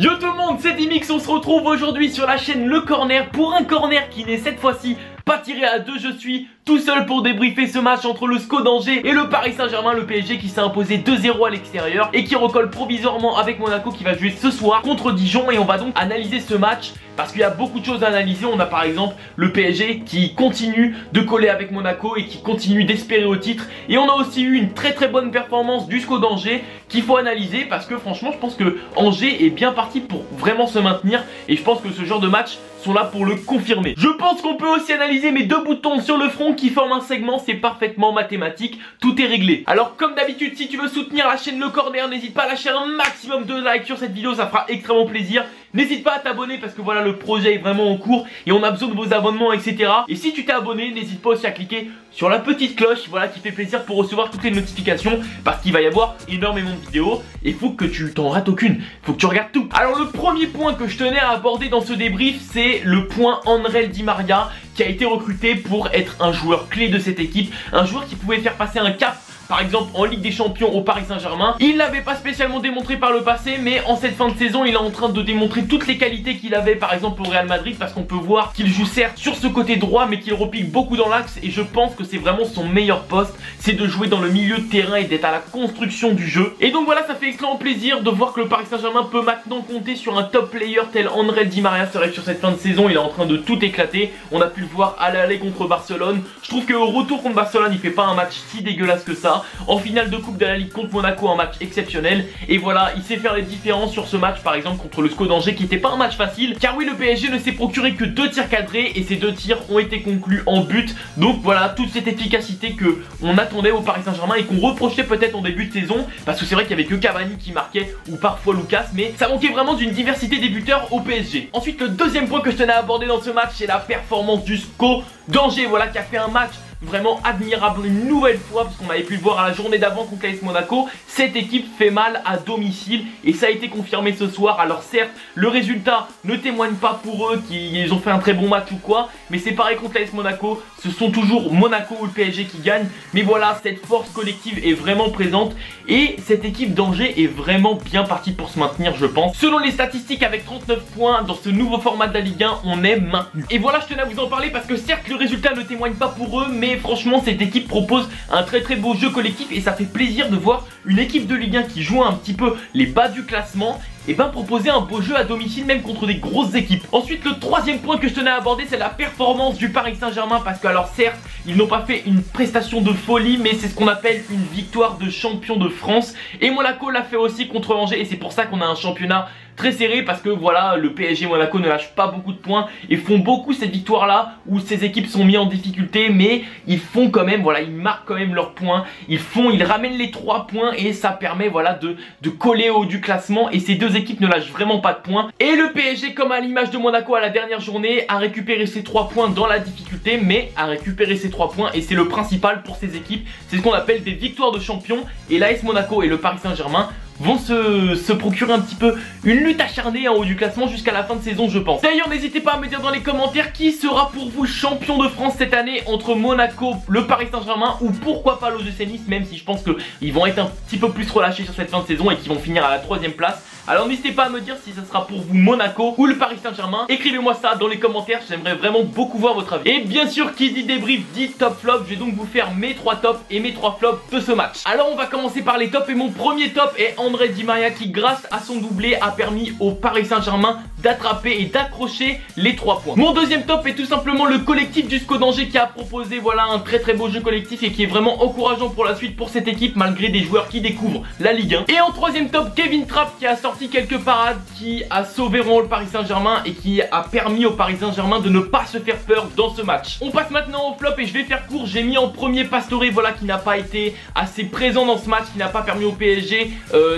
Yo tout le monde, c'est Dimix, on se retrouve aujourd'hui sur la chaîne Le Corner pour un corner qui n'est cette fois-ci pas tiré à deux. Je suis tout seul pour débriefer ce match entre le SCO d'Angers et le Paris Saint-Germain, le PSG qui s'est imposé 2-0 à l'extérieur et qui recolle provisoirement avec Monaco qui va jouer ce soir contre Dijon. Et on va donc analyser ce match parce qu'il y a beaucoup de choses à analyser. On a par exemple le PSG qui continue de coller avec Monaco et qui continue d'espérer au titre. Et on a aussi eu une très bonne performance du SCO d'Angers qu'il faut analyser parce que franchement je pense que Angers est bien parti pour vraiment se maintenir. Et je pense que ce genre de match sont là pour le confirmer. Je pense qu'on peut aussi analyser mes deux boutons sur le front qui forment un segment, c'est parfaitement mathématique, tout est réglé. Alors comme d'habitude, si tu veux soutenir la chaîne Le Corner, n'hésite pas à lâcher un maximum de likes sur cette vidéo, ça fera extrêmement plaisir. N'hésite pas à t'abonner parce que voilà, le projet est vraiment en cours et on a besoin de vos abonnements, etc. Et si tu t'es abonné, n'hésite pas aussi à cliquer sur la petite cloche, voilà, qui fait plaisir pour recevoir toutes les notifications parce qu'il va y avoir énormément de vidéos et faut que tu t'en rates aucune, faut que tu regardes tout. Alors le premier point que je tenais à aborder dans ce débrief, c'est le point André Di Maria qui a été recruté pour être un joueur clé de cette équipe, un joueur qui pouvait faire passer un cap. Par exemple en Ligue des Champions au Paris Saint-Germain. Il l'avait pas spécialement démontré par le passé, mais en cette fin de saison il est en train de démontrer toutes les qualités qu'il avait par exemple au Real Madrid, parce qu'on peut voir qu'il joue certes sur ce côté droit mais qu'il repique beaucoup dans l'axe. Et je pense que c'est vraiment son meilleur poste, c'est de jouer dans le milieu de terrain et d'être à la construction du jeu. Et donc voilà, ça fait extrêmement plaisir de voir que le Paris Saint-Germain peut maintenant compter sur un top player tel André Di Maria. C'est vrai que sur cette fin de saison il est en train de tout éclater. On a pu le voir à l'aller contre Barcelone. Je trouve qu'au retour contre Barcelone il fait pas un match si dégueulasse que ça. En finale de coupe de la Ligue contre Monaco, un match exceptionnel. Et voilà, il sait faire les différences sur ce match par exemple contre le SCO d'Angers qui n'était pas un match facile. Car oui, le PSG ne s'est procuré que 2 tirs cadrés et ces 2 tirs ont été conclus en but. Donc voilà, toute cette efficacité que on attendait au Paris Saint-Germain et qu'on reprochait peut-être en début de saison. Parce que c'est vrai qu'il n'y avait que Cavani qui marquait ou parfois Lucas, mais ça manquait vraiment d'une diversité des buteurs au PSG. Ensuite, le deuxième point que je tenais à aborder dans ce match, c'est la performance du SCO d'Angers, voilà, qui a fait un match vraiment admirable une nouvelle fois, parce qu'on avait pu le voir à la journée d'avant contre l'AS Monaco. Cette équipe fait mal à domicile et ça a été confirmé ce soir. Alors certes, le résultat ne témoigne pas pour eux qu'ils ont fait un très bon match ou quoi, mais c'est pareil contre l'AS Monaco, ce sont toujours Monaco ou le PSG qui gagnent. Mais voilà, cette force collective est vraiment présente et cette équipe d'Angers est vraiment bien partie pour se maintenir, je pense. Selon les statistiques, avec 39 points dans ce nouveau format de la Ligue 1, on est maintenu. Et voilà, je tenais à vous en parler parce que certes le résultat ne témoigne pas pour eux, mais franchement cette équipe propose un très beau jeu collectif et ça fait plaisir de voir une équipe de Ligue 1 qui joue un petit peu les bas du classement et proposer un beau jeu à domicile même contre des grosses équipes. Ensuite, le troisième point que je tenais à aborder, c'est la performance du Paris Saint-Germain, parce que alors certes ils n'ont pas fait une prestation de folie, mais c'est ce qu'on appelle une victoire de champion de France et Monaco l'a fait aussi contre Angers et c'est pour ça qu'on a un championnat très serré, parce que voilà, le PSG et Monaco ne lâchent pas beaucoup de points et font beaucoup cette victoire là où ces équipes sont mises en difficulté, mais ils font quand même, voilà, ils marquent quand même leurs points, ils ramènent les 3 points et ça permet voilà de coller au haut du classement et ces deux équipes ne lâchent vraiment pas de points. Et le PSG, comme à l'image de Monaco à la dernière journée, a récupéré ses 3 points dans la difficulté, mais a récupéré ses 3 points et c'est le principal pour ces équipes. C'est ce qu'on appelle des victoires de champions et l'AS Monaco et le Paris Saint-Germain vont se procurer un petit peu une lutte acharnée en haut du classement jusqu'à la fin de saison, je pense. D'ailleurs, n'hésitez pas à me dire dans les commentaires qui sera pour vous champion de France cette année entre Monaco, le Paris Saint-Germain ou pourquoi pas l'OGC Nice, même si je pense qu'ils vont être un petit peu plus relâchés sur cette fin de saison et qu'ils vont finir à la 3ème place. Alors n'hésitez pas à me dire si ça sera pour vous Monaco ou le Paris Saint-Germain. Écrivez-moi ça dans les commentaires, j'aimerais vraiment beaucoup voir votre avis. Et bien sûr, qui dit débrief dit top flop. Je vais donc vous faire mes 3 tops et mes 3 flops de ce match. Alors on va commencer par les tops et mon premier top est André Di Maria qui, grâce à son doublé, a permis au Paris Saint-Germain d'attraper et d'accrocher les 3 points. Mon deuxième top est tout simplement le collectif du SCO d'Angers qui a proposé voilà un très beau jeu collectif et qui est vraiment encourageant pour la suite pour cette équipe malgré des joueurs qui découvrent la Ligue 1. Et en troisième top, Kevin Trapp qui a sorti quelques parades, qui a sauvé le Paris Saint-Germain et qui a permis au Paris Saint-Germain de ne pas se faire peur dans ce match. On passe maintenant au flop et je vais faire court. J'ai mis en premier Pastore, voilà, qui n'a pas été assez présent dans ce match, qui n'a pas permis au PSG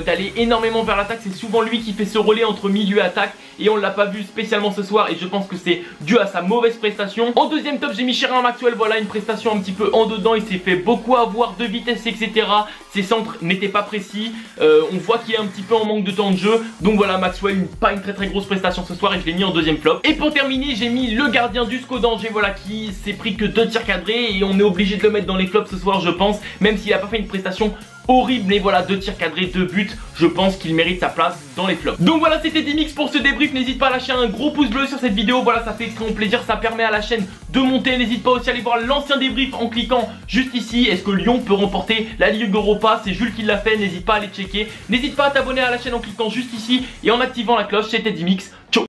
d'aller énormément vers l'attaque. C'est souvent lui qui fait ce relais entre milieu et attaque et on l'a pas vu spécialement ce soir et je pense que c'est dû à sa mauvaise prestation. En deuxième top, j'ai mis Sherrin Maxwell, voilà une prestation un petit peu en dedans, il s'est fait beaucoup avoir de vitesse, etc. Ses centres n'étaient pas précis, on voit qu'il est un petit peu en manque de temps de jeu. Donc voilà, Maxwell, pas une très grosse prestation ce soir et je l'ai mis en deuxième flop. Et pour terminer, j'ai mis le gardien du SCO d'Angers, voilà, qui s'est pris que 2 tirs cadrés et on est obligé de le mettre dans les flops ce soir, je pense, même s'il a pas fait une prestation horrible, mais voilà, 2 tirs cadrés, 2 buts, je pense qu'il mérite sa place dans les flops. Donc voilà, c'était Dimix pour ce débrief, n'hésite pas à lâcher un gros pouce bleu sur cette vidéo, voilà, ça fait extrêmement plaisir, ça permet à la chaîne de monter, n'hésite pas aussi à aller voir l'ancien débrief en cliquant juste ici. Est-ce que Lyon peut remporter la Ligue Europa? C'est Jules qui l'a fait, n'hésite pas à aller checker, n'hésite pas à t'abonner à la chaîne en cliquant juste ici et en activant la cloche. C'était Dimix, ciao.